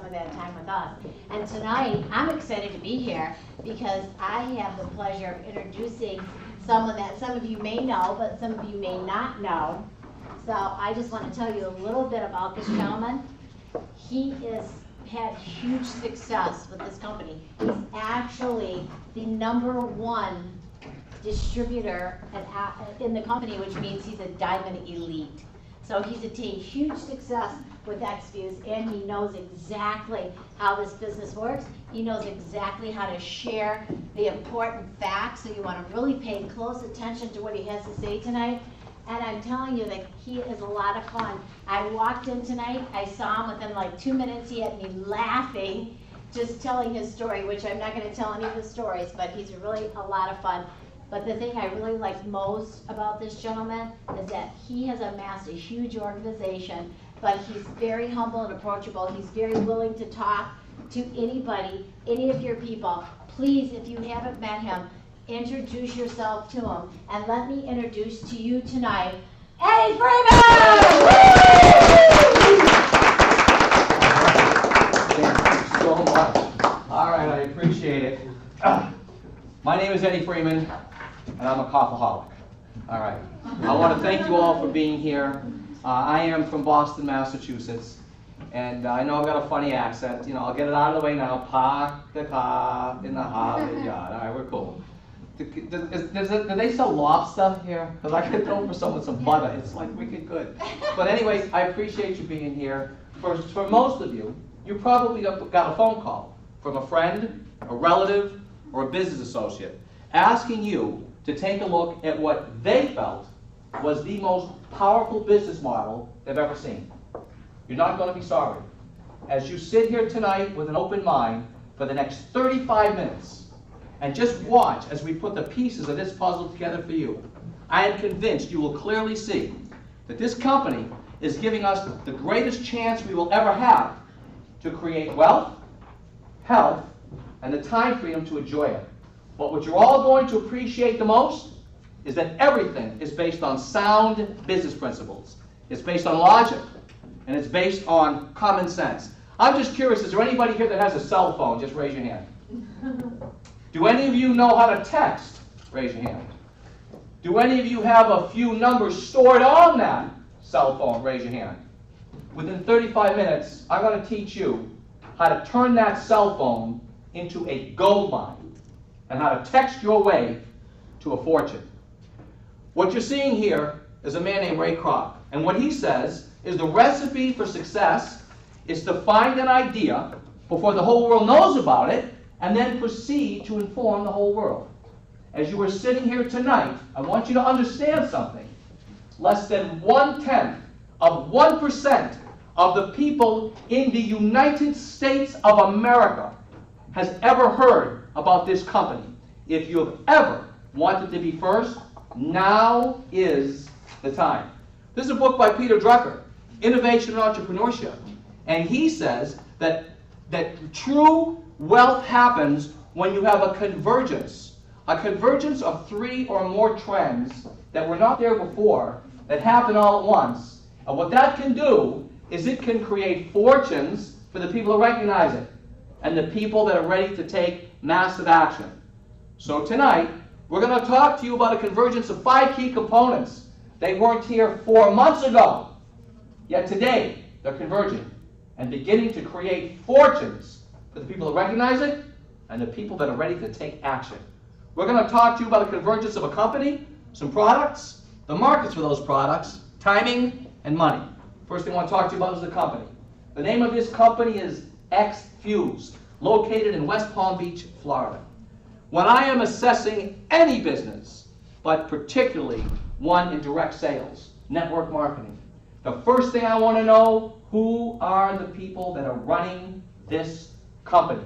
of that time with us. And tonight, I'm excited to be here because I have the pleasure of introducing someone that some of you may know, but some of you may not know. So I just want to tell you a little bit about this gentleman. He has had huge success with this company. He's actually the #1 distributor in the company, which means he's a Diamond Elite. So he's attained huge success with XFuse, and he knows exactly how this business works. He knows exactly how to share the important facts, so you want to really pay close attention to what he has to say tonight. And I'm telling you that he is a lot of fun. I walked in tonight, I saw him within like 2 minutes, he had me laughing, just telling his story, which I'm not going to tell any of the stories, but he's really a lot of fun. But the thing I really like most about this gentleman is that he has amassed a huge organization, but he's very humble and approachable. He's very willing to talk to anybody, any of your people. Please, if you haven't met him, introduce yourself to him. And let me introduce to you tonight, Eddie Freeman! Thank you so much. All right, I appreciate it. My name is Eddie Freeman, and I'm a coffeeholic. All right. I want to thank you all for being here. I am from Boston, Massachusetts, and I know I've got a funny accent. You know, I'll get it out of the way now. Park the car in the Harvard yard. All right, we're cool. Do they sell lobster here? Because I could throw for someone some butter. It's like wicked good. But anyways, I appreciate you being here. For most of you, you probably got a phone call from a friend, a relative, or a business associate asking you to take a look at what they felt was the most powerful business model they've ever seen. You're not going to be sorry. As you sit here tonight with an open mind for the next 35 minutes, and just watch as we put the pieces of this puzzle together for you, I am convinced you will clearly see that this company is giving us the greatest chance we will ever have to create wealth, health, and the time freedom to enjoy it. But what you're all going to appreciate the most is that everything is based on sound business principles. It's based on logic, and it's based on common sense. I'm just curious, is there anybody here that has a cell phone? Just raise your hand. Do any of you know how to text? Raise your hand. Do any of you have a few numbers stored on that cell phone? Raise your hand. Within 35 minutes, I'm going to teach you how to turn that cell phone into a gold mine and how to text your way to a fortune. What you're seeing here is a man named Ray Kroc, and what he says is the recipe for success is to find an idea before the whole world knows about it and then proceed to inform the whole world. As you are sitting here tonight, I want you to understand something. Less than 1/10 of 1% of the people in the United States of America has ever heard about this company. If you have ever wanted to be first, now is the time. This is a book by Peter Drucker, Innovation and Entrepreneurship. And he says that true wealth happens when you have a convergence of 3 or more trends that were not there before, that happen all at once. And what that can do is it can create fortunes for the people who recognize it and the people that are ready to take massive action. So tonight, we're going to talk to you about a convergence of 5 key components. They weren't here 4 months ago, yet today they're converging and beginning to create fortunes for the people that recognize it and the people that are ready to take action. We're going to talk to you about a convergence of a company, some products, the markets for those products, timing, and money. First thing I want to talk to you about is the company. The name of this company is XFuse, located in West Palm Beach, Florida. When I am assessing any business, but particularly one in direct sales, network marketing, the first thing I want to know, who are the people that are running this company?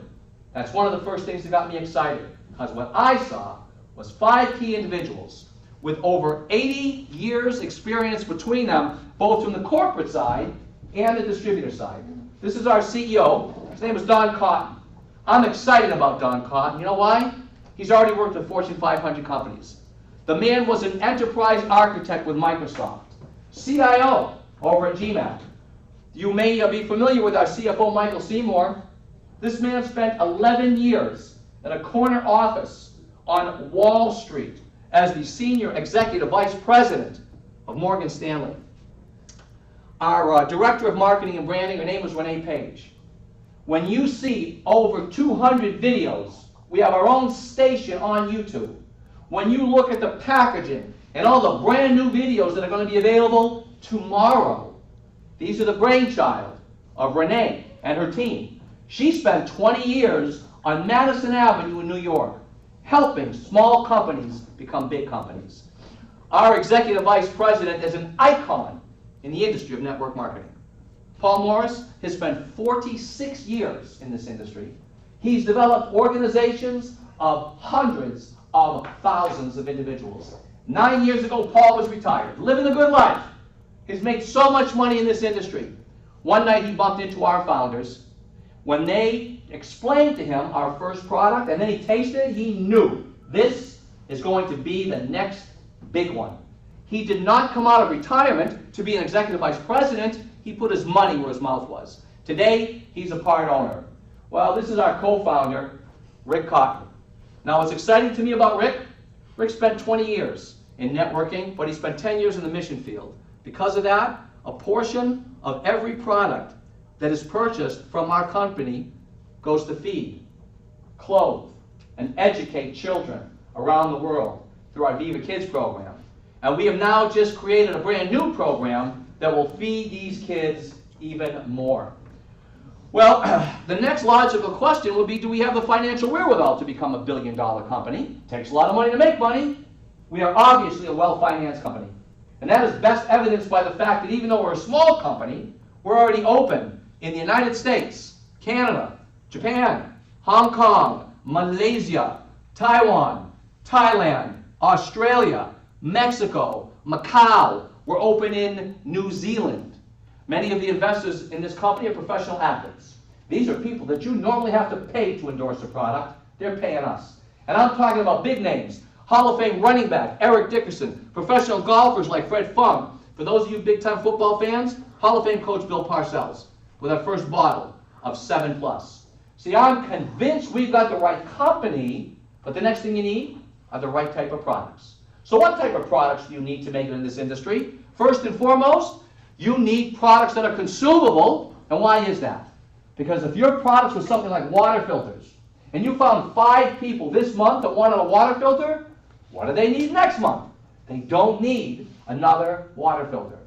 That's one of the first things that got me excited, because what I saw was 5 key individuals with over 80 years experience between them, both from the corporate side and the distributor side. This is our CEO. His name is Don Cotton. I'm excited about Don Cotton. You know why? He's already worked with Fortune 500 companies. The man was an enterprise architect with Microsoft, CIO over at GMAT, You may be familiar with our CFO, Michael Seymour. This man spent 11 years in a corner office on Wall Street as the senior executive vice president of Morgan Stanley. Our director of marketing and branding, her name was Renee Page. When you see over 200 videos, we have our own station on YouTube. When you look at the packaging and all the brand new videos that are going to be available tomorrow, these are the brainchild of Renee and her team. She spent 20 years on Madison Avenue in New York, helping small companies become big companies. Our executive vice president is an icon in the industry of network marketing. Paul Morris has spent 46 years in this industry. He's developed organizations of hundreds of thousands of individuals. 9 years ago, Paul was retired, living a good life. He's made so much money in this industry. One night he bumped into our founders. When they explained to him our first product, and then he tasted it, he knew this is going to be the next big one. He did not come out of retirement to be an executive vice president. He put his money where his mouth was. Today, he's a part owner. Well, this is our co-founder, Rick Cotton. Now, what's exciting to me about Rick, Rick spent 20 years in networking, but he spent 10 years in the mission field. Because of that, a portion of every product that is purchased from our company goes to feed, clothe, and educate children around the world through our Viva Kids program. And we have now just created a brand new program that will feed these kids even more. Well, the next logical question would be, do we have the financial wherewithal to become a billion-dollar company? It takes a lot of money to make money. We are obviously a well-financed company. And that is best evidenced by the fact that even though we're a small company, we're already open in the United States, Canada, Japan, Hong Kong, Malaysia, Taiwan, Thailand, Australia, Mexico, Macau. We're open in New Zealand. Many of the investors in this company are professional athletes. These are people that you normally have to pay to endorse a product. They're paying us. And I'm talking about big names. Hall of Fame running back Eric Dickerson, professional golfers like Fred Fung. For those of you big-time football fans, Hall of Fame coach Bill Parcells with our first bottle of 7+. See, I'm convinced we've got the right company, but the next thing you need are the right type of products. So what type of products do you need to make it in this industry? First and foremost, you need products that are consumable. And why is that? Because if your products were something like water filters, and you found 5 people this month that wanted a water filter, what do they need next month? They don't need another water filter.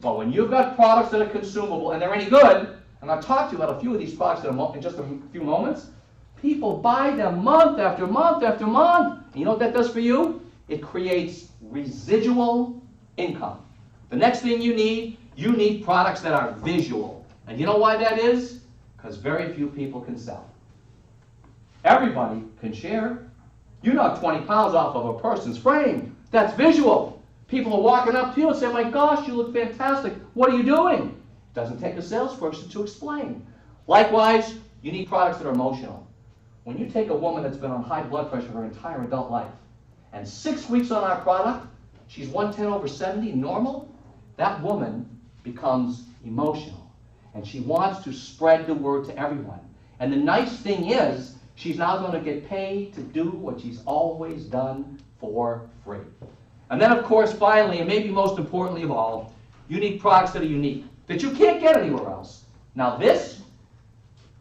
But when you've got products that are consumable and they're any good, and I'll talk to you about a few of these products in just a few moments, people buy them month after month after month. And you know what that does for you? It creates residual income. The next thing you need products that are visual. And you know why that is? Because very few people can sell. Everybody can share. You knock 20 pounds off of a person's frame. That's visual. People are walking up to you and say, my gosh, you look fantastic. What are you doing? It doesn't take a salesperson to explain. Likewise, you need products that are emotional. When you take a woman that's been on high blood pressure her entire adult life, and 6 weeks on our product, she's 110/70 normal, that woman becomes emotional. And she wants to spread the word to everyone. And the nice thing is, she's now going to get paid to do what she's always done for free. And then, of course, finally, and maybe most importantly of all, you need products that are unique, that you can't get anywhere else. Now this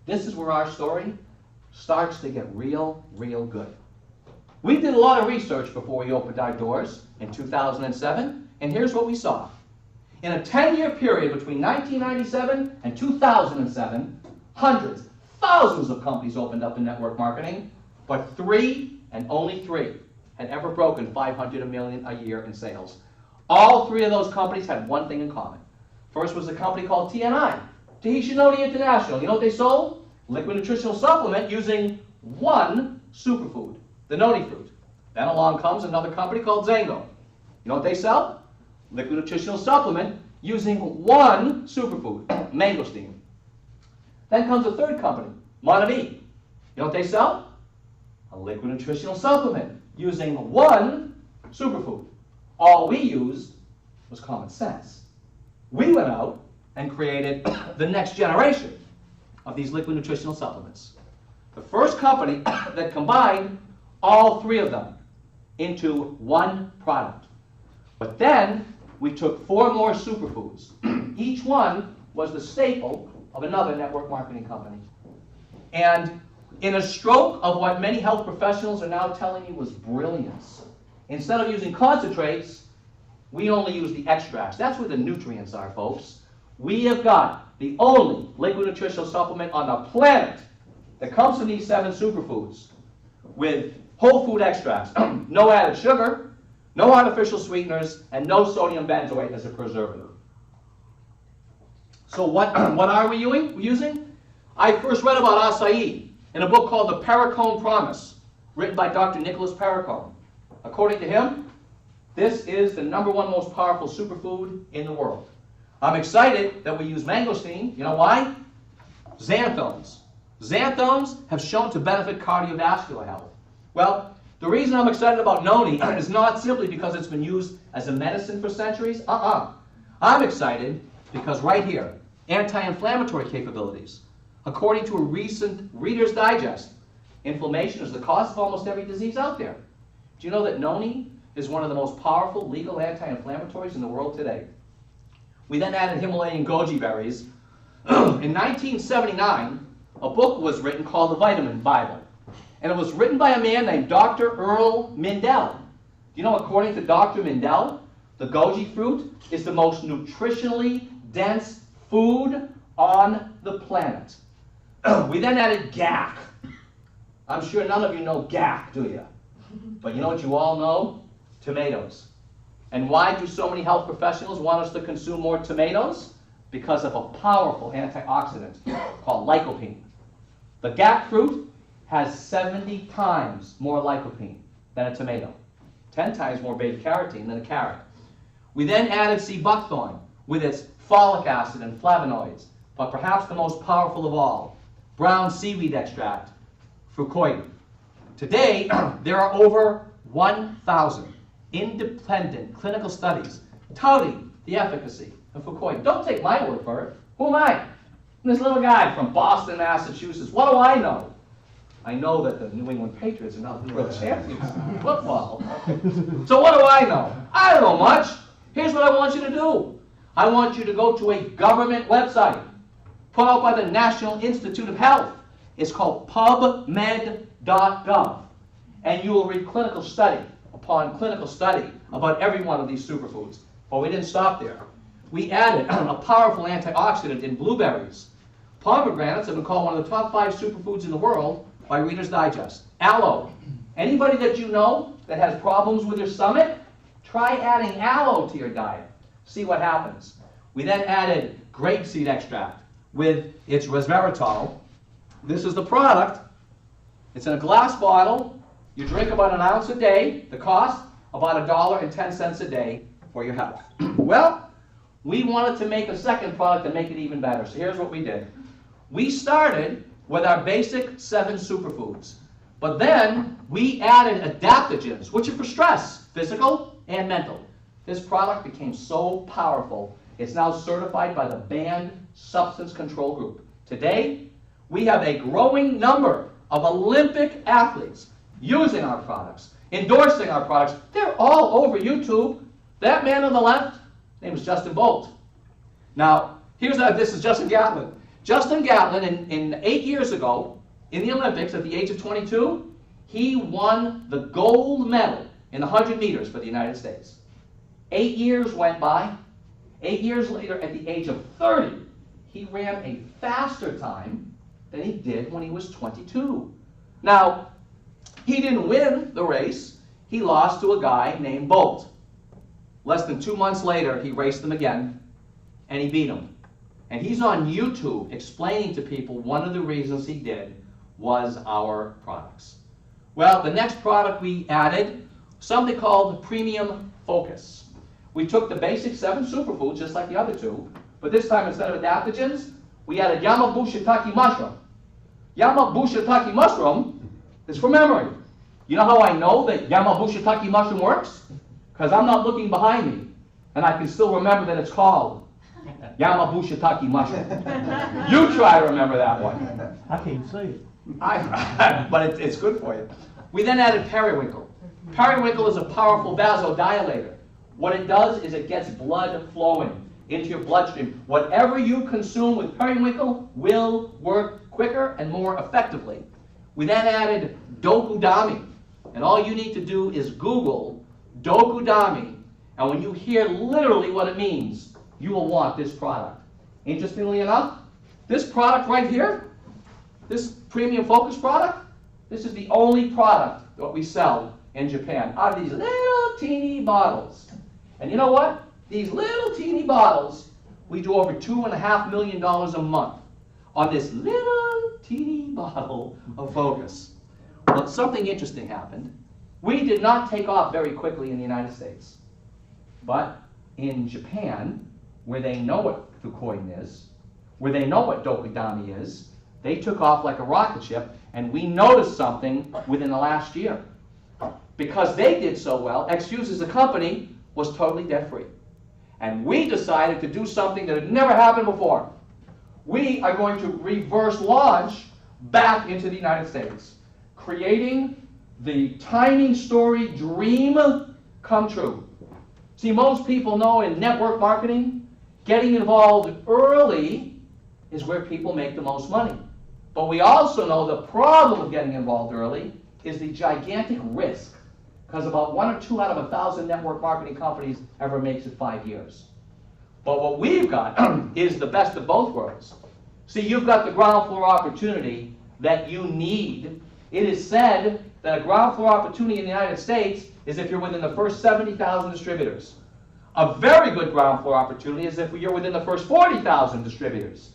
is where our story starts to get real, real good. We did a lot of research before we opened our doors in 2007, and here's what we saw. In a 10-year period between 1997 and 2007, hundreds, thousands of companies opened up in network marketing, but 3, and only 3, had ever broken $500 million a year in sales. All 3 of those companies had one thing in common. First was a company called TNI, Tahitian Noni International. You know what they sold? Liquid nutritional supplement using one superfood, the noni fruit. Then along comes another company called Zango. You know what they sell? Liquid nutritional supplement using one superfood, mangosteen. Then comes a third company, Monavie. You know what they sell? A liquid nutritional supplement using one superfood. All we used was common sense. We went out and created the next generation of these liquid nutritional supplements. The first company that combined all three of them into one product. But then we took 4 more superfoods. Each one was the staple of another network marketing company. And in a stroke of what many health professionals are now telling me was brilliance, instead of using concentrates, we only use the extracts. That's where the nutrients are, folks. We have got the only liquid nutritional supplement on the planet that comes from these 7 superfoods with whole food extracts, no added sugar, no artificial sweeteners, and no sodium benzoate as a preservative. So what are we using? I first read about acai in a book called The Perricone Promise, written by Dr. Nicholas Perricone. According to him, this is the #1 most powerful superfood in the world. I'm excited that we use mangosteen. You know why? Xanthones. Xanthones have shown to benefit cardiovascular health. Well, the reason I'm excited about noni is not simply because it's been used as a medicine for centuries. I'm excited because right here, anti-inflammatory capabilities. According to a recent Reader's Digest, inflammation is the cause of almost every disease out there. Do you know that noni is one of the most powerful legal anti-inflammatories in the world today? We then added Himalayan goji berries. In 1979, a book was written called The Vitamin Bible. And it was written by a man named Dr. Earl Mindell. You know, according to Dr. Mindell, the goji fruit is the most nutritionally dense food on the planet. We then added GAC. I'm sure none of you know GAC, do you? But you know what you all know? Tomatoes. And why do so many health professionals want us to consume more tomatoes? Because of a powerful antioxidant called lycopene. The GAC fruit has 70 times more lycopene than a tomato, 10 times more beta-carotene than a carrot. We then added sea buckthorn with its folic acid and flavonoids, but perhaps the most powerful of all, brown seaweed extract, fucoidan. Today, there are over 1,000 independent clinical studies touting the efficacy of fucoidan. Don't take my word for it. Who am I? I'm this little guy from Boston, Massachusetts. What do I know? I know that the New England Patriots are now the world champions in football. So what do I know? I don't know much. Here's what I want you to do. I want you to go to a government website put out by the National Institute of Health. It's called PubMed.gov. And you will read clinical study upon clinical study about every one of these superfoods. But we didn't stop there. We added a powerful antioxidant in blueberries. Pomegranates have been called one of the top 5 superfoods in the world by Reader's Digest. Aloe. Anybody that you know that has problems with their stomach, try adding aloe to your diet. See what happens. We then added grapeseed extract with its resveratrol. This is the product. It's in a glass bottle. You drink about 1 ounce a day. The cost, about $1.10 a day for your health. Well, we wanted to make a second product to make it even better. So here's what we did. We started with our basic 7 superfoods. But then we added adaptogens, which are for stress, physical and mental. This product became so powerful, it's now certified by the Banned Substance Control Group. Today, we have a growing number of Olympic athletes using our products, endorsing our products. They're all over YouTube. That man on the left, his name is Justin Bolt. Now, this is Justin Gatlin. Justin Gatlin, in 8 years ago, in the Olympics, at the age of 22, he won the gold medal in the 100 meters for the United States. 8 years went by. 8 years later, at the age of 30, he ran a faster time than he did when he was 22. Now, he didn't win the race. He lost to a guy named Bolt. Less than 2 months later, he raced him again, and he beat him. And he's on YouTube explaining to people one of the reasons he did was our products. Well, the next product we added, something called Premium Focus. We took the basic 7 superfoods, just like the other 2, but this time instead of adaptogens, we added Yamabu Shiitake mushroom. Yamabu Shiitake mushroom is for memory. You know how I know that Yamabu Shiitake mushroom works? Because I'm not looking behind me, and I can still remember that it's called Yamabushitaki mushroom. You try to remember that one. I can't say it. But it's good for you. We then added periwinkle. Periwinkle is a powerful vasodilator. What it does is it gets blood flowing into your bloodstream. Whatever you consume with periwinkle will work quicker and more effectively. We then added Dokudami. And all you need to do is Google Dokudami. And when you hear literally what it means, you will want this product. Interestingly enough, this product right here, this premium focus product, this is the only product that we sell in Japan out of these little teeny bottles. And you know what? These little teeny bottles, we do over $2.5 million a month on this little teeny bottle of focus. Well, something interesting happened. We did not take off very quickly in the United States. But in Japan, where they know what Fukoin is, where they know what Dokudami is, they took off like a rocket ship, and we noticed something within the last year. Because they did so well, Xfuse as a company was totally debt-free. And we decided to do something that had never happened before. We are going to reverse launch back into the United States, creating the tiny story dream come true. See, most people know in network marketing, getting involved early is where people make the most money. But we also know the problem with getting involved early is the gigantic risk, because about 1 or 2 out of 1,000 network marketing companies ever makes it 5 years. But what we've got is the best of both worlds. See, you've got the ground floor opportunity that you need. It is said that a ground floor opportunity in the United States is if you're within the first 70,000 distributors. A very good ground floor opportunity is if you're within the first 40,000 distributors.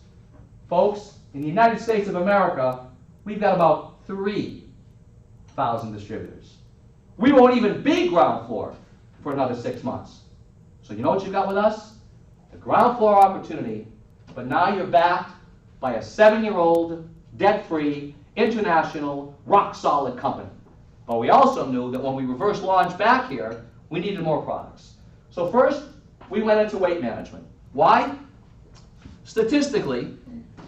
Folks, in the United States of America, we've got about 3,000 distributors. We won't even be ground floor for another 6 months. So you know what you got with us? The ground floor opportunity, but now you're backed by a 7-year-old, debt-free, international, rock-solid company. But we also knew that when we reverse launched back here, we needed more products. So first, we went into weight management. Why? Statistically,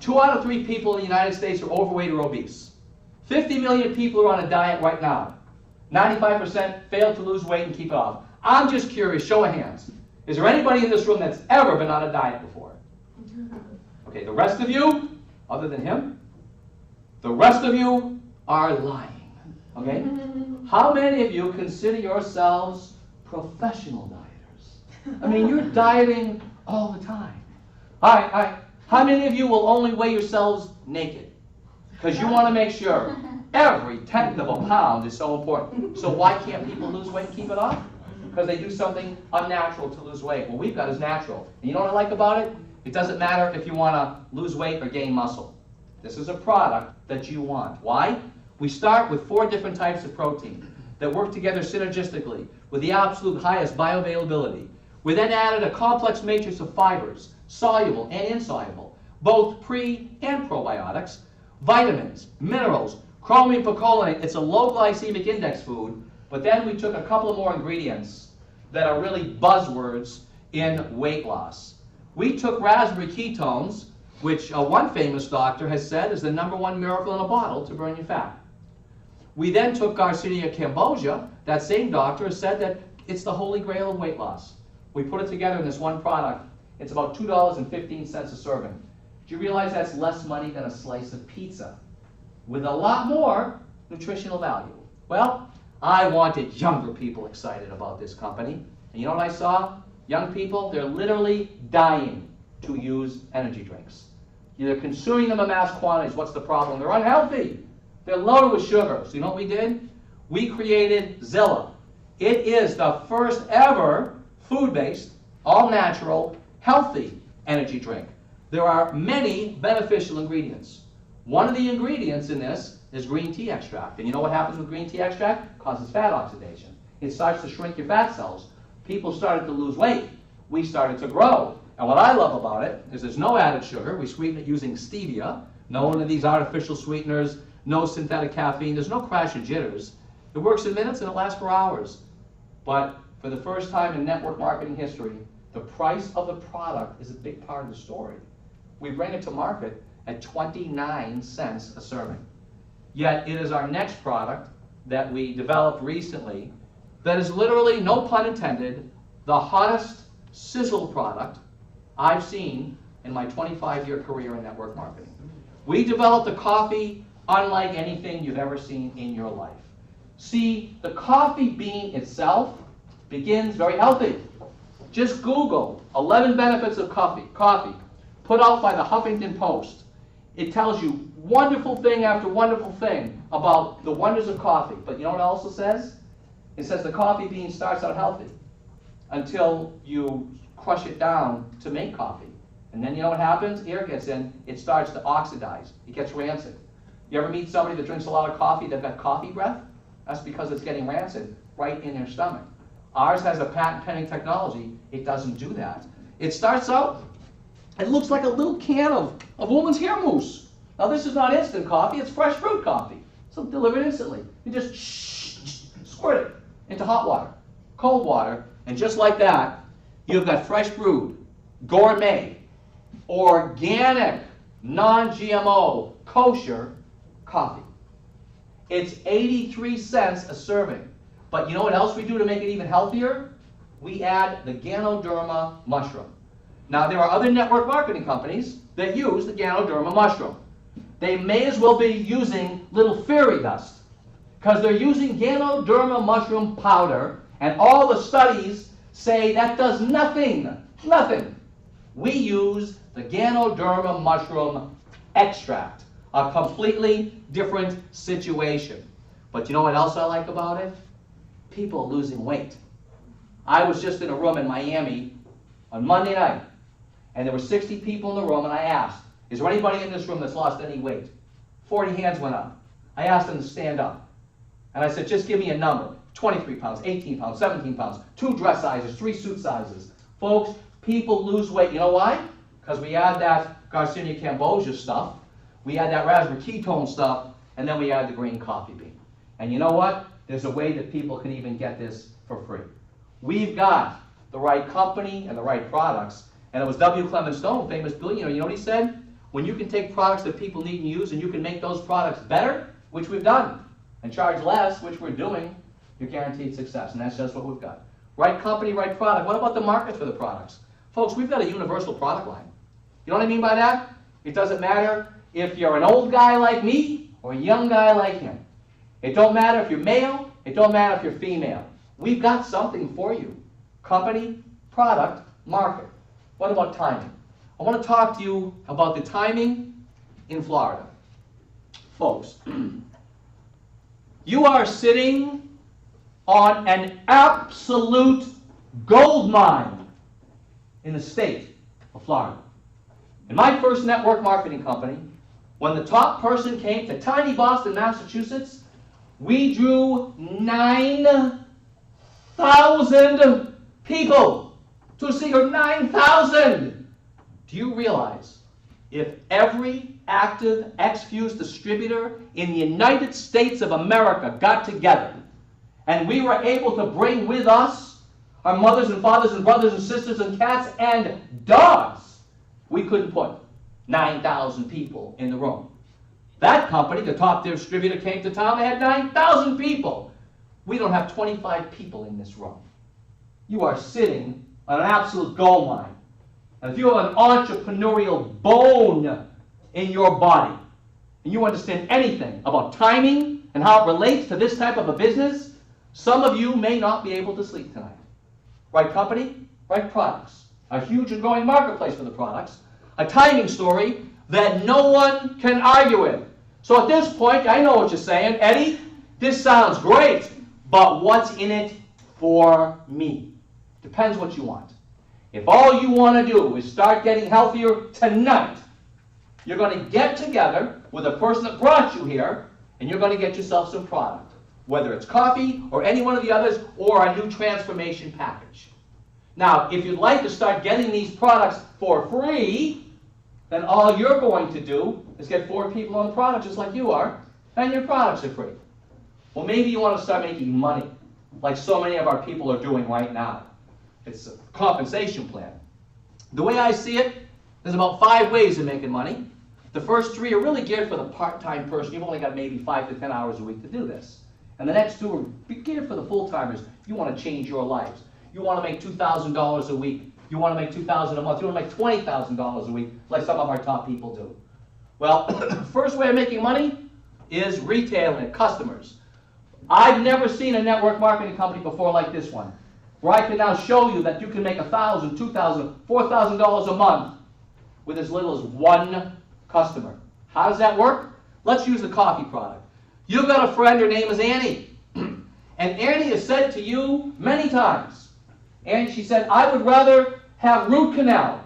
2 out of 3 people in the United States are overweight or obese. 50 million people are on a diet right now. 95% fail to lose weight and keep it off. I'm just curious, show of hands. Is there anybody in this room that's ever been on a diet before? Okay, the rest of you, other than him, the rest of you are lying. Okay? How many of you consider yourselves professional dieters? I mean, you're dieting all the time. All right. How many of you will only weigh yourselves naked? Because you want to make sure every tenth of a pound is so important. So why can't people lose weight and keep it off? Because they do something unnatural to lose weight. What we've got is natural. And you know what I like about it? It doesn't matter if you want to lose weight or gain muscle. This is a product that you want. Why? We start with 4 different types of protein that work together synergistically with the absolute highest bioavailability. We then added a complex matrix of fibers, soluble and insoluble, both pre and probiotics, vitamins, minerals, chromium picolinate. It's a low glycemic index food, but then we took a couple of more ingredients that are really buzzwords in weight loss. We took raspberry ketones, which one famous doctor has said is the #1 miracle in a bottle to burn your fat. We then took Garcinia cambogia. That same doctor has said that it's the holy grail of weight loss. We put it together in this one product. It's about $2.15 a serving. Do you realize that's less money than a slice of pizza with a lot more nutritional value? Well, I wanted younger people excited about this company. And you know what I saw? Young people, they're literally dying to use energy drinks. They're consuming them in mass quantities. What's the problem? They're unhealthy. They're loaded with sugar. So you know what we did? We created Zilla. It is the first ever food-based, all-natural, healthy energy drink. There are many beneficial ingredients. One of the ingredients in this is green tea extract. And you know what happens with green tea extract? It causes fat oxidation. It starts to shrink your fat cells. People started to lose weight. We started to grow. And what I love about it is there's no added sugar. We sweeten it using stevia. No one of these artificial sweeteners, no synthetic caffeine. There's no crash or jitters. It works in minutes and it lasts for hours. But for the first time in network marketing history, The price of the product is a big part of the story. We bring it to market at 29 cents a serving. Yet it is our next product that we developed recently that is literally, no pun intended, the hottest sizzle product I've seen in my 25-year career in network marketing. We developed a coffee unlike anything you've ever seen in your life. See, the coffee bean itself begins very healthy. Just Google 11 benefits of coffee, put out by the Huffington Post. It tells you wonderful thing after wonderful thing about the wonders of coffee. But you know what it also says? It says the coffee bean starts out healthy until you crush it down to make coffee. And then you know what happens? Air gets in, it starts to oxidize. It gets rancid. You ever meet somebody that drinks a lot of coffee, they've got coffee breath? That's because it's getting rancid right in their stomach. Ours has a patent pending technology. It doesn't do that. It starts out, it looks like a little can of woman's hair mousse. Now this is not instant coffee, it's fresh fruit coffee. So delivered instantly. You just squirt it into hot water, cold water, and just like that, you've got fresh brewed, gourmet, organic, non-GMO, kosher coffee. It's 83 cents a serving. But you know what else we do to make it even healthier? We add the Ganoderma mushroom. Now there are other network marketing companies that use the Ganoderma mushroom. They may as well be using little fairy dust because they're using Ganoderma mushroom powder, and all the studies say that does nothing. We use the Ganoderma mushroom extract, a completely different situation. But you know what else I like about it? People losing weight. I was just in a room in Miami on Monday night, and there were 60 people in the room, and I asked, is there anybody in this room that's lost any weight? 40 hands went up. I asked them to stand up. And I said, just give me a number. 23 pounds, 18 pounds, 17 pounds, 2 dress sizes, 3 suit sizes. Folks, people lose weight. You know why? Because we add that Garcinia cambogia stuff, we add that raspberry ketone stuff, and then we add the green coffee bean. And you know what? There's a way that people can even get this for free. We've got the right company and the right products. And it was W. Clement Stone, famous billionaire. You know what he said? When you can take products that people need and use and you can make those products better, which we've done, and charge less, which we're doing, you're guaranteed success. And that's just what we've got. Right company, right product. What about the market for the products? Folks, we've got a universal product line. You know what I mean by that? It doesn't matter if you're an old guy like me or a young guy like him. It don't matter if you're male. It don't matter if you're female. We've got something for you. Company, product, market. What about timing? I want to talk to you about the timing in Florida. Folks, you are sitting on an absolute gold mine in the state of Florida. In my first network marketing company, when the top person came to tiny Boston, Massachusetts, we drew 9,000 people to see her. 9,000! Do you realize if every active X-Fuse distributor in the United States of America got together and we were able to bring with us our mothers and fathers and brothers and sisters and cats and dogs, we couldn't put 9,000 people in the room. That company, the top distributor, came to town, they had 9,000 people. We don't have 25 people in this room. You are sitting on an absolute gold mine. And if you have an entrepreneurial bone in your body, and you understand anything about timing and how it relates to this type of a business, some of you may not be able to sleep tonight. Right company, right products. A huge and growing marketplace for the products. A timing story that no one can argue with. So at this point, I know what you're saying. Eddie, this sounds great, but what's in it for me? Depends what you want. If all you want to do is start getting healthier tonight, you're going to get together with a person that brought you here, and you're going to get yourself some product. Whether it's coffee or any one of the others, or a new transformation package. Now, if you'd like to start getting these products for free, then all you're going to do is get 4 people on the product just like you are, and your products are free. Well, maybe you want to start making money, like so many of our people are doing right now. It's a compensation plan. The way I see it, there's about 5 ways of making money. The first 3 are really geared for the part-time person. You've only got maybe 5 to 10 hours a week to do this. And the next 2 are geared for the full-timers. You want to change your lives. You want to make $2,000 a week. You want to make $2,000 a month. You want to make $20,000 a week, like some of our top people do. Well, the first way of making money is retailing it, customers. I've never seen a network marketing company before like this one, where I can now show you that you can make $1,000, $2,000, $4,000 a month with as little as 1 customer. How does that work? Let's use the coffee product. You've got a friend, her name is Annie. And Annie has said to you many times, and she said, I would rather have root canal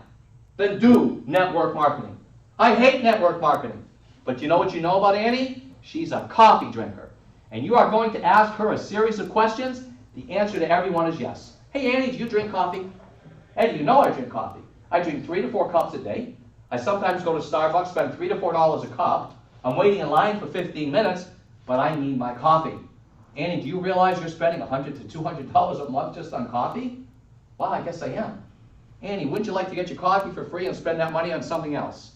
than do network marketing. I hate network marketing. But you know what you know about Annie? She's a coffee drinker. And you are going to ask her a series of questions. The answer to everyone is yes. Hey Annie, do you drink coffee? Eddie, you know I drink coffee. I drink 3 to 4 cups a day. I sometimes go to Starbucks, spend $3 to $4 a cup. I'm waiting in line for 15 minutes, but I need my coffee. Annie, do you realize you're spending $100 to $200 a month just on coffee? Well, I guess I am. Annie, wouldn't you like to get your coffee for free and spend that money on something else?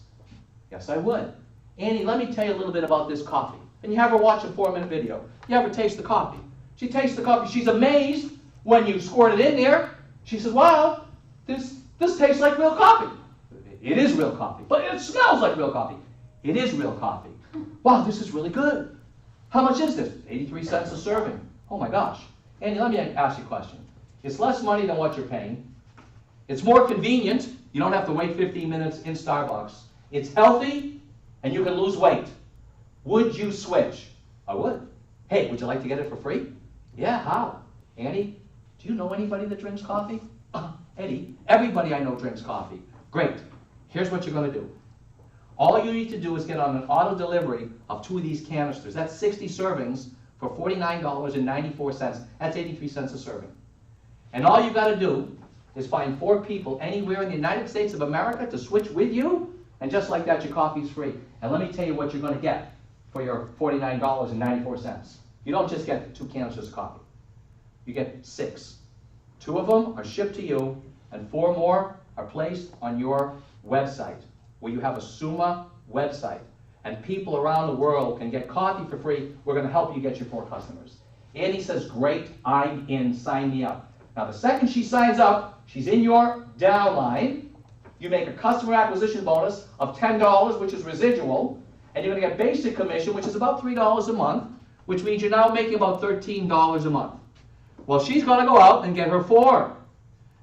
Yes, I would. Annie, let me tell you a little bit about this coffee. And you have her watch a 4-minute video. You have her taste the coffee. She tastes the coffee. She's amazed when you squirt it in there. She says, wow, this tastes like real coffee. It is real coffee, but it smells like real coffee. It is real coffee. Wow, this is really good. How much is this? 83 cents a serving. Oh my gosh. Andy, let me ask you a question. It's less money than what you're paying. It's more convenient. You don't have to wait 15 minutes in Starbucks. It's healthy, and you can lose weight. Would you switch? I would. Hey, would you like to get it for free? Yeah, how? Andy, do you know anybody that drinks coffee? Eddie, everybody I know drinks coffee. Great. Here's what you're going to do. All you need to do is get on an auto delivery of 2 of these canisters. That's 60 servings for $49.94. That's 83 cents a serving. And all you got to do is find 4 people anywhere in the United States of America to switch with you, and just like that, your coffee's free. And let me tell you what you're going to get for your $49.94. You don't just get 2 canisters of coffee. You get 6. 2 of them are shipped to you, and 4 more are placed on your website, where you have a Suma website. And people around the world can get coffee for free. We're going to help you get your 4 customers. Annie says, great, I'm in, sign me up. Now, the second she signs up, she's in your downline. You make a customer acquisition bonus of $10, which is residual, and you're going to get basic commission, which is about $3 a month, which means you're now making about $13 a month. Well, she's going to go out and get her 4.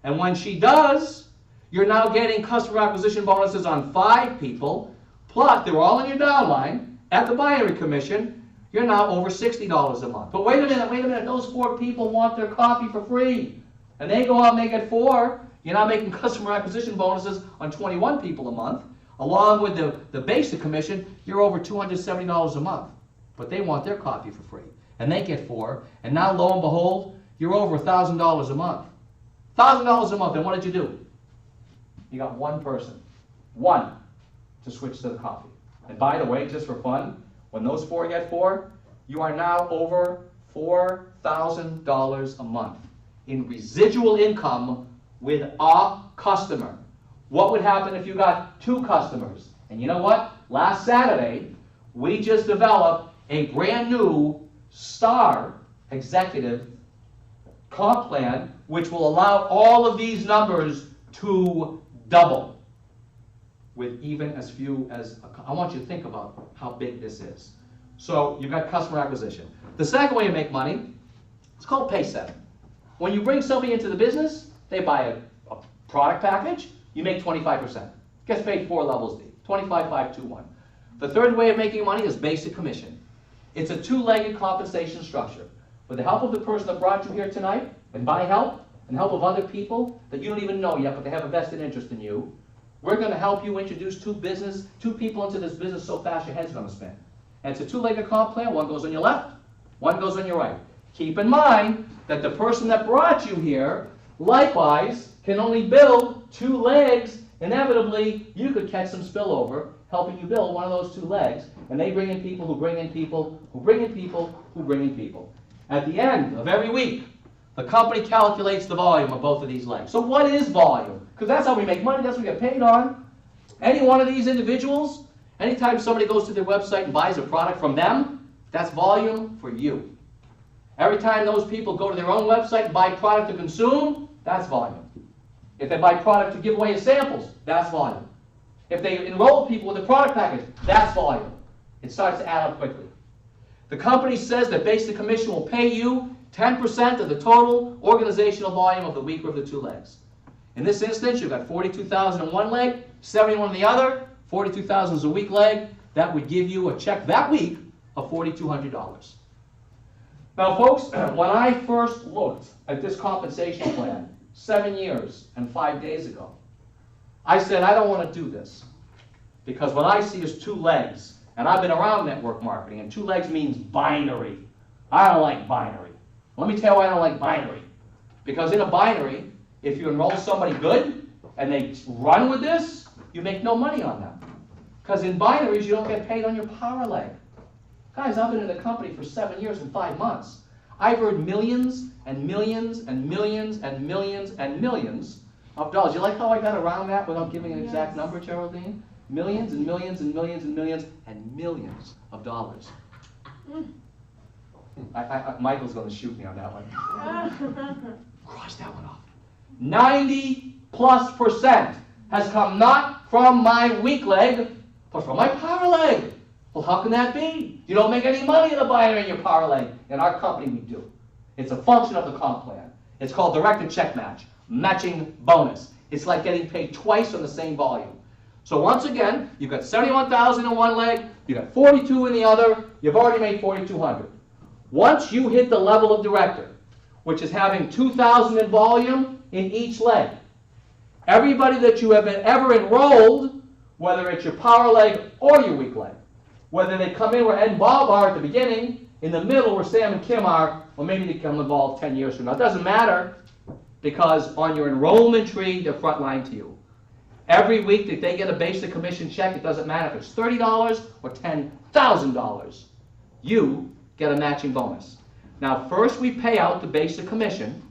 And when she does, you're now getting customer acquisition bonuses on 5 people, plus they're all in your downline. At the binary commission, you're now over $60 a month. But wait a minute, those 4 people want their coffee for free. And they go out and they get 4. You're now making customer acquisition bonuses on 21 people a month. Along with the basic commission, you're over $270 a month. But they want their coffee for free. And they get 4. And now, lo and behold, you're over $1,000 a month. $1,000 a month. And what did you do? You got 1 person. 1 to switch to the coffee. And by the way, just for fun, when those 4 get 4, you are now over $4,000 a month in residual income with a customer. What would happen if you got 2 customers? And you know what? Last Saturday, we just developed a brand new Star Executive comp plan, which will allow all of these numbers to double with even as few as, I want you to think about how big this is. So you've got customer acquisition. The second way to make money, it's called pay setting. When you bring somebody into the business, they buy a product package, you make 25%. Gets paid 4 levels D, 25, 5, 2, 1. The third way of making money is basic commission. It's a 2-legged compensation structure. With the help of the person that brought you here tonight, and by help, and help of other people that you don't even know yet, but they have a vested interest in you, we're going to help you introduce 2 people into this business so fast your head's going to spin. And it's a 2-legged comp plan. 1 goes on your left, 1 goes on your right. Keep in mind that the person that brought you here, likewise, can only build 2 legs. Inevitably, you could catch some spillover helping you build one of those 2 legs, and they bring in people who bring in people, who bring in people, who bring in people. At the end of every week, The company calculates the volume of both of these legs. So what is volume? Because that's how we make money, that's what we get paid on. Any one of these individuals, anytime somebody goes to their website and buys a product from them, that's volume for you. Every time those people go to their own website and buy product to consume, that's volume. If they buy product to give away as samples, that's volume. If they enroll people with a product package, that's volume. It starts to add up quickly. The company says that Basic Commission will pay you 10% of the total organizational volume of the weaker of the two legs. In this instance, you've got 42,000 in one leg, 71 in the other, 42,000 is a weak leg. That would give you a check that week of $4,200. Now, folks, when I first looked at this compensation plan 7 years and 5 days ago, I said, I don't want to do this. Because what I see is two legs. And I've been around network marketing, and two legs means binary. I don't like binary. Let me tell you why I don't like binary. Because in a binary, if you enroll somebody good, and they run with this, you make no money on them. Because in binaries, you don't get paid on your power leg. Guys, I've been in the company for 7 years and 5 months. I've earned millions and millions and millions and millions and millions of dollars. You like how I got around that without giving an exact number, Geraldine? Millions and millions and millions and millions and millions of dollars. Michael's going to shoot me on that one. Cross that one off. 90+% has come not from my weak leg, but from my power leg. Well, how can that be? You don't make any money in a binary in your power leg. In our company, we do. It's a function of the comp plan. It's called directed check match, matching bonus. It's like getting paid twice on the same volume. So once again, you've got 71,000 in one leg, you've got 42 in the other, you've already made 4,200. Once you hit the level of director, which is having 2,000 in volume in each leg, everybody that you have ever enrolled, whether it's your power leg or your weak leg, whether they come in where Ed and Bob are at the beginning, in the middle where Sam and Kim are, or maybe they come involved 10 years from now. It doesn't matter, because on your enrollment tree, they're frontline to you. Every week that they get a basic commission check, it doesn't matter if it's $30 or $10,000. You get a matching bonus. Now, first we pay out the basic commission.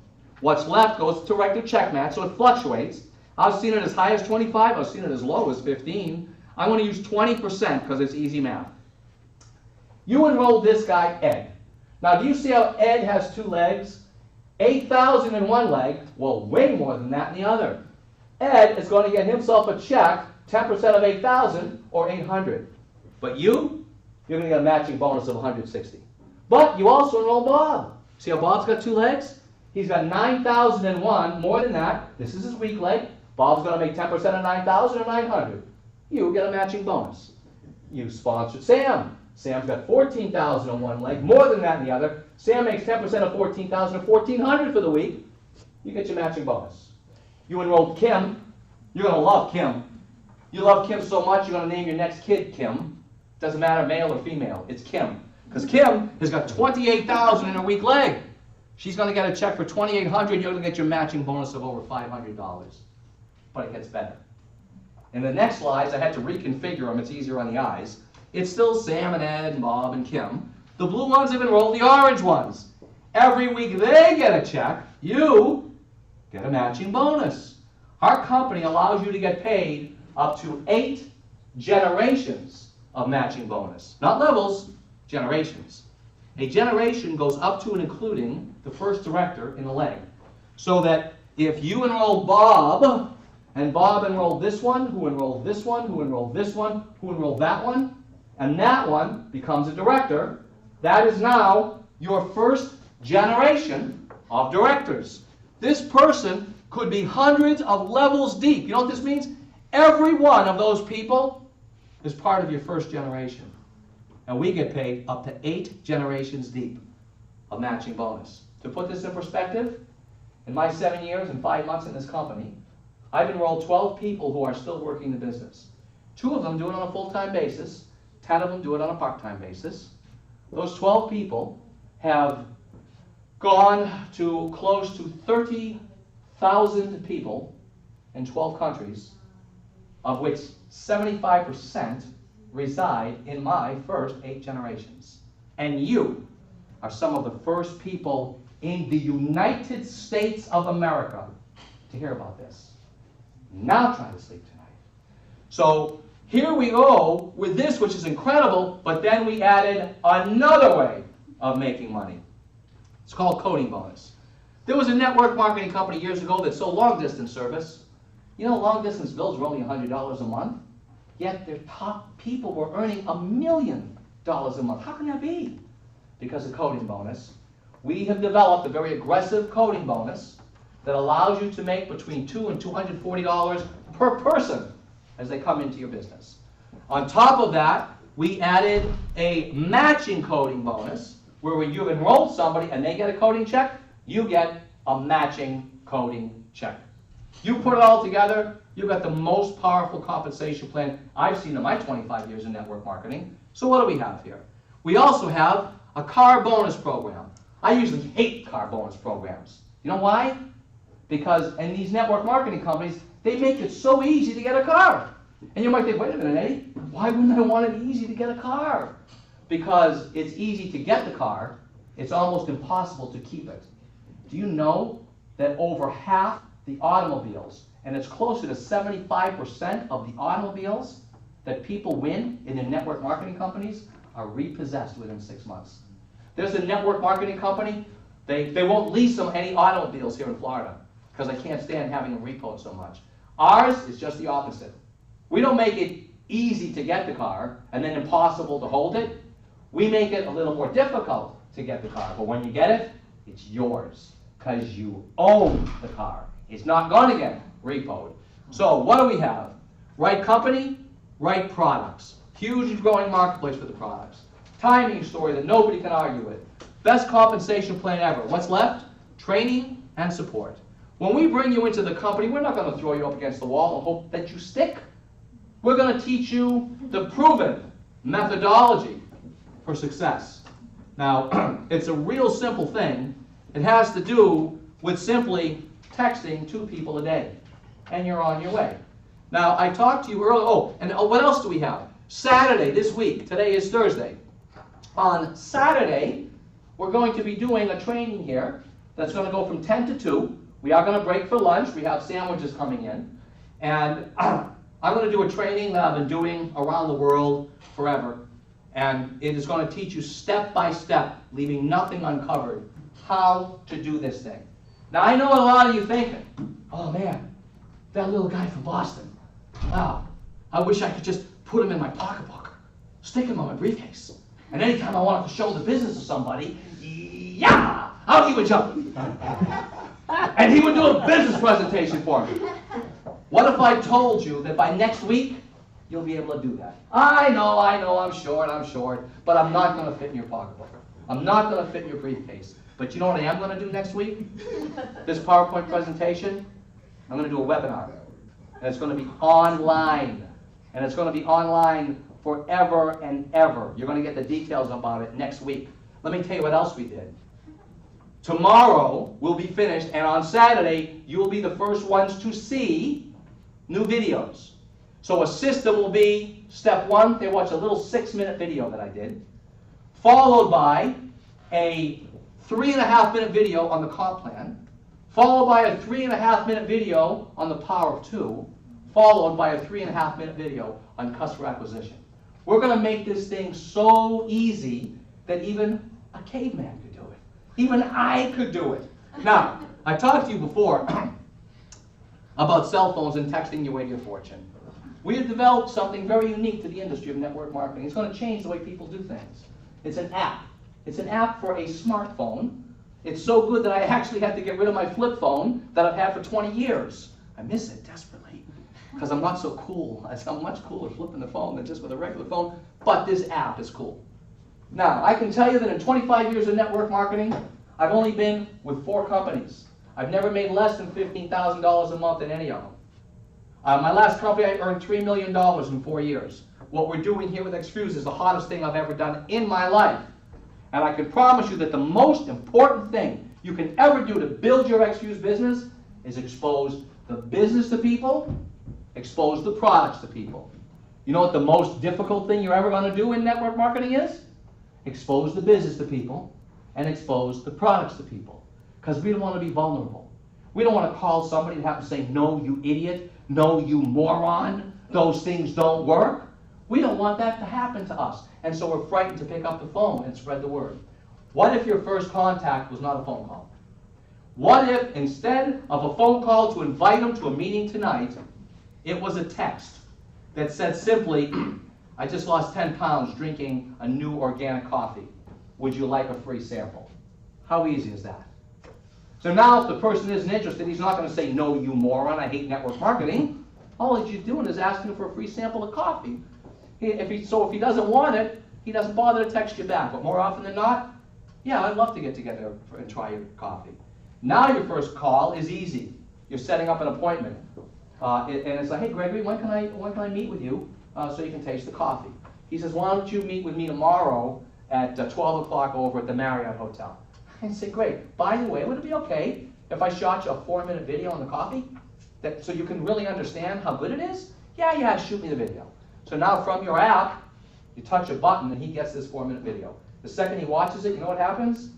What's left goes to directed check match, so it fluctuates. I've seen it as high as 25. I've seen it as low as 15. I'm going to use 20% because it's easy math. You enrolled this guy, Ed. Now, do you see how Ed has two legs? 8,000 in one leg, well, way more than that in the other. Ed is going to get himself a check, 10% of 8,000 or 800. But you're going to get a matching bonus of 160. But you also enroll Bob. See how Bob's got two legs? He's got 9,000 in one, more than that. This is his weak leg. Bob's going to make 10% of 9,000 or 900. You get a matching bonus. You sponsored Sam. Sam's got 14,000 in one leg, more than that in the other. Sam makes 10% of 14,000 or 1,400 for the week. You get your matching bonus. You enrolled Kim. You're going to love Kim. You love Kim so much, you're going to name your next kid Kim. Doesn't matter male or female. It's Kim. Because Kim has got 28,000 in her weak leg. She's going to get a check for 2,800. You're going to get your matching bonus of over $500. But it gets better. In the next slides, I had to reconfigure them. It's easier on the eyes. It's still Sam and Ed and Bob and Kim. The blue ones have enrolled the orange ones. Every week they get a check. You get a matching bonus. Our company allows you to get paid up to 8 generations of matching bonus. Not levels, generations. A generation goes up to and including the first director in the leg. So that if you enroll Bob, and Bob enrolled this one, who enrolled this one, who enrolled this one, who enrolled that one, and that one becomes a director, that is now your first generation of directors. This person could be hundreds of levels deep. You know what this means? Every one of those people is part of your first generation. And we get paid up to 8 generations deep of matching bonus. To put this in perspective, in my 7 years and 5 months in this company, I've enrolled 12 people who are still working the business. 2 of them do it on a full-time basis. 10 of them do it on a part-time basis. Those 12 people have gone to close to 30,000 people in 12 countries, of which 75% reside in my first 8 generations. And you are some of the first people in the United States of America to hear about this. Now try to sleep tonight. So here we go with this, which is incredible, but then we added another way of making money. It's called coding bonus. There was a network marketing company years ago that sold long-distance service. You know, long-distance bills were only $100 a month, yet their top people were earning $1 million a month. How can that be? Because of coding bonus. We have developed a very aggressive coding bonus that allows you to make between $200 and $240 per person as they come into your business. On top of that, we added a matching coding bonus where when you've enrolled somebody and they get a coding check, you get a matching coding check. You put it all together, you've got the most powerful compensation plan I've seen in my 25 years in network marketing. So what do we have here? We also have a car bonus program. I usually hate car bonus programs. You know why? Because in these network marketing companies, they make it so easy to get a car. And you might think, wait a minute, Eddie, why wouldn't I want it easy to get a car? Because it's easy to get the car, it's almost impossible to keep it. Do you know that over half the automobiles, and it's closer to 75% of the automobiles that people win in the network marketing companies are repossessed within 6 months? There's a network marketing company, they won't lease them any automobiles here in Florida because they can't stand having them repoed so much. Ours is just the opposite. We don't make it easy to get the car and then impossible to hold it. We make it a little more difficult to get the car, but when you get it, it's yours because you own the car. It's not going to get repoed. So what do we have? Right company, right products. Huge and growing marketplace for the products. Timing story that nobody can argue with. Best compensation plan ever. What's left? Training and support. When we bring you into the company, we're not going to throw you up against the wall and hope that you stick. We're going to teach you the proven methodology for success. Now, it's a real simple thing. It has to do with simply texting 2 people a day, and you're on your way. Now, I talked to you earlier. What else do we have? Saturday this week. Today is Thursday. On Saturday, we're going to be doing a training here that's going to go from 10 to 2. We are going to break for lunch. We have sandwiches coming in. And I'm going to do a training that I've been doing around the world forever. And it is going to teach you step by step, leaving nothing uncovered, how to do this thing. Now, I know a lot of you thinking, oh man, that little guy from Boston, wow, I wish I could just put him in my pocketbook, stick him on my briefcase. And anytime I wanted to show the business to somebody, yeah, out he would jump. And he would do a business presentation for me. What if I told you that by next week, you'll be able to do that? I know, I'm short, but I'm not going to fit in your pocketbook. I'm not going to fit in your briefcase. But you know what I am going to do next week? This PowerPoint presentation, I'm going to do a webinar. And it's going to be online. And it's going to be online forever and ever. You're going to get the details about it next week. Let me tell you what else we did. Tomorrow, we'll be finished, and on Saturday, you will be the first ones to see new videos. So a system will be, step 1, they watch a little 6-minute video that I did, followed by a 3.5-minute video on the comp plan, followed by a 3.5-minute video on the power of 2, followed by a 3.5-minute video on customer acquisition. We're going to make this thing so easy that even a caveman could do it. Even I could do it. Now, I talked to you before about cell phones and texting your way to your fortune. We have developed something very unique to the industry of network marketing. It's going to change the way people do things. It's an app. It's an app for a smartphone. It's so good that I actually had to get rid of my flip phone that I've had for 20 years. I miss it desperately because I'm not so cool. I'm much cooler flipping the phone than just with a regular phone, but this app is cool. Now, I can tell you that in 25 years of network marketing, I've only been with 4 companies. I've never made less than $15,000 a month in any of them. My last company, I earned $3 million in 4 years. What we're doing here with Xfuse is the hottest thing I've ever done in my life. And I can promise you that the most important thing you can ever do to build your Xfuse business is expose the business to people, expose the products to people. You know what the most difficult thing you're ever going to do in network marketing is? Expose the business to people and expose the products to people. because we don't want to be vulnerable. We don't want to call somebody and have to say, no, you idiot, no, you moron, those things don't work. We don't want that to happen to us. And so we're frightened to pick up the phone and spread the word. What if your first contact was not a phone call? What if instead of a phone call to invite them to a meeting tonight, it was a text that said simply, I just lost 10 pounds drinking a new organic coffee. Would you like a free sample? How easy is that? So now if the person isn't interested, he's not going to say, no, you moron, I hate network marketing. All he's doing is asking for a free sample of coffee. If he doesn't want it, he doesn't bother to text you back. But more often than not, yeah, I'd love to get together and try your coffee. Now your first call is easy. You're setting up an appointment. And it's like, hey, Gregory, when can I meet with you so you can taste the coffee? He says, why don't you meet with me tomorrow at 12 o'clock over at the Marriott Hotel? I say, great. By the way, would it be okay if I shot you a 4-minute video on the coffee? So you can really understand how good it is? Yeah, shoot me the video. So now from your app, you touch a button and he gets this 4-minute video. The second he watches it, you know what happens?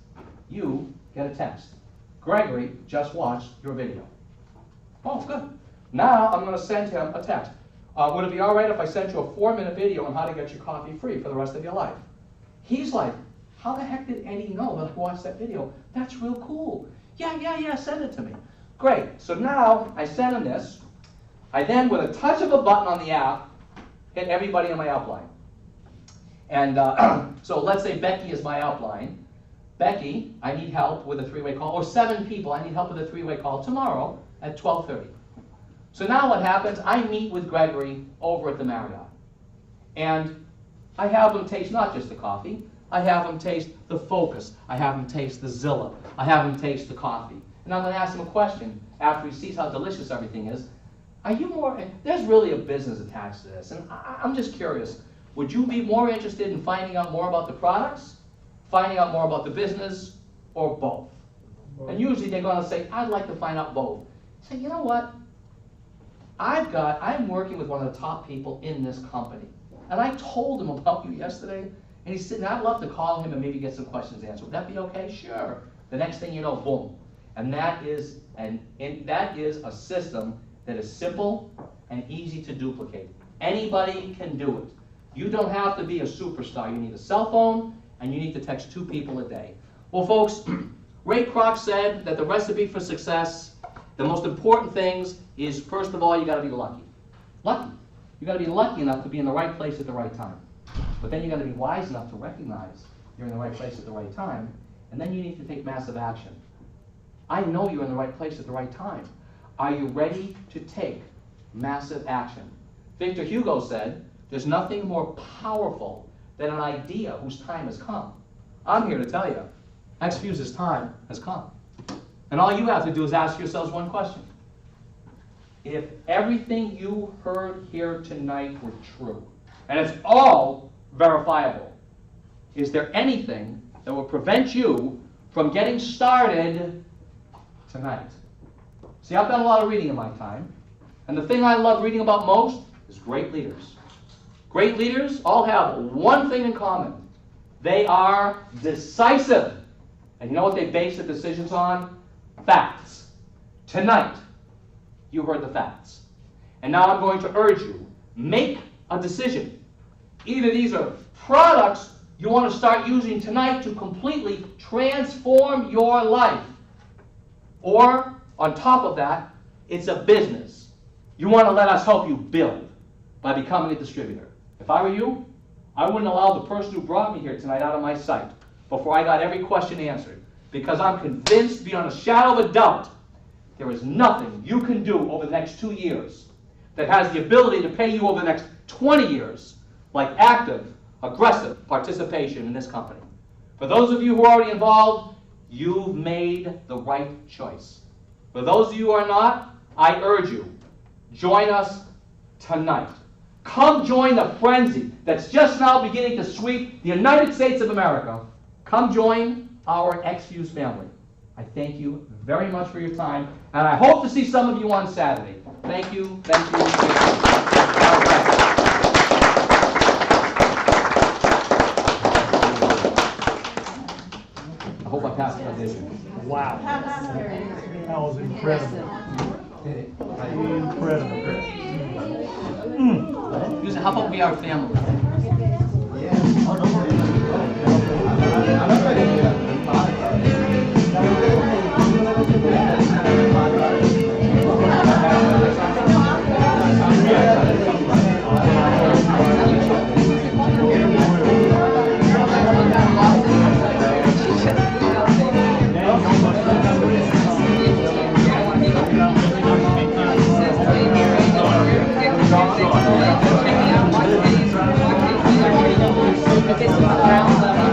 You get a text. Gregory just watched your video. Oh, good. Now I'm going to send him a text. Would it be all right if I sent you a 4-minute video on how to get your coffee free for the rest of your life? He's like, how the heck did Eddie know that I watched that video? That's real cool. Yeah, send it to me. Great. So now I send him this. I then, with a touch of a button on the app, hit everybody in my upline. And so let's say Becky is my upline. Becky, I need help with a 3-way call, or 7 people, I need help with a 3-way call tomorrow at 12:30. So now what happens, I meet with Gregory over at the Marriott. And I have him taste not just the coffee, I have him taste the Focus, I have him taste the Zilla, I have him taste the coffee. And I'm going to ask him a question after he sees how delicious everything is. Are you more, there's really a business attached to this, and I'm just curious, would you be more interested in finding out more about the products, finding out more about the business, or both? And usually they're going to say, I'd like to find out both. Say, you know what? I'm working with one of the top people in this company. And I told him about you yesterday, and he's sitting there. I'd love to call him and maybe get some questions answered. Would that be okay? Sure. The next thing you know, boom. And that is a system that is simple and easy to duplicate. Anybody can do it. You don't have to be a superstar. You need a cell phone, and you need to text 2 people a day. Well, folks, Ray Kroc said that the recipe for success, the most important things is, first of all, you got to be lucky. Lucky. You got to be lucky enough to be in the right place at the right time. But then you got to be wise enough to recognize you're in the right place at the right time, and then you need to take massive action. I know you're in the right place at the right time. Are you ready to take massive action? Victor Hugo said, there's nothing more powerful than an idea whose time has come. I'm here to tell you, Xfuse's time has come. And all you have to do is ask yourselves one question. If everything you heard here tonight were true, and it's all verifiable, is there anything that will prevent you from getting started tonight? See, I've done a lot of reading in my time, and the thing I love reading about most is great leaders. Great leaders all have one thing in common. They are decisive. And you know what they base their decisions on? Facts. Tonight, you heard the facts. And now I'm going to urge you, make a decision. Either these are products you want to start using tonight to completely transform your life, or on top of that, it's a business you want to let us help you build by becoming a distributor. If I were you, I wouldn't allow the person who brought me here tonight out of my sight before I got every question answered, because I'm convinced beyond a shadow of a doubt there is nothing you can do over the next 2 years that has the ability to pay you over the next 20 years like active, aggressive participation in this company. For those of you who are already involved, you've made the right choice. For those of you who are not, I urge you, join us tonight. Come join the frenzy that's just now beginning to sweep the United States of America. Come join our Xfuse family. I thank you very much for your time, and I hope to see some of you on Saturday. Thank you, thank you, thank you. All right. I hope I past tradition. Wow. That was incredible. Incredible. Susan, how about we are family? This is the ground level.